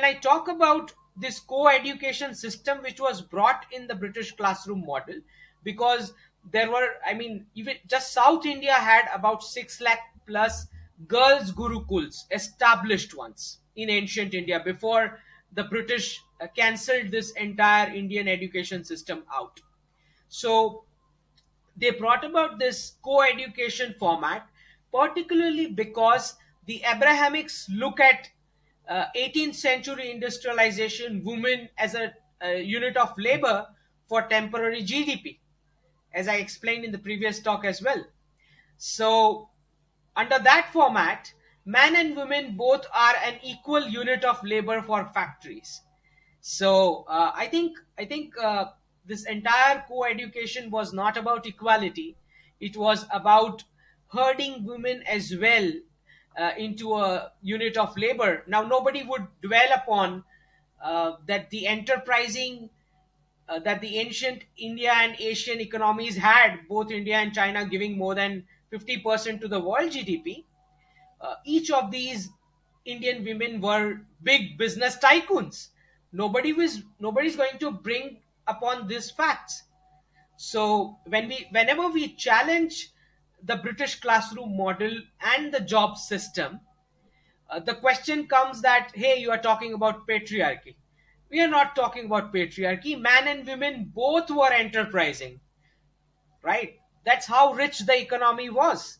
when I talk about this co-education system which was brought in the British classroom model, because there were, I mean, even just South India had about 6 lakh plus girls gurukuls, established ones in ancient India, before the British cancelled this entire Indian education system out. So they brought about this co-education format, particularly because the Abrahamics look at 18th century industrialization, women as a unit of labor for temporary GDP, as I explained in the previous talk as well. So under that format, men and women both are an equal unit of labor for factories. So I think this entire co-education was not about equality. It was about herding women as well into a unit of labor. Now nobody would dwell upon that the enterprising that the ancient India and Asian economies had, both India and China giving more than 50% to the world GDP. Each of these Indian women were big business tycoons. Nobody's going to bring upon these facts. So whenever we challenge the British classroom model and the job system, the question comes that, hey, you are talking about patriarchy. We are not talking about patriarchy. Man and women both were enterprising, right? That's how rich the economy was.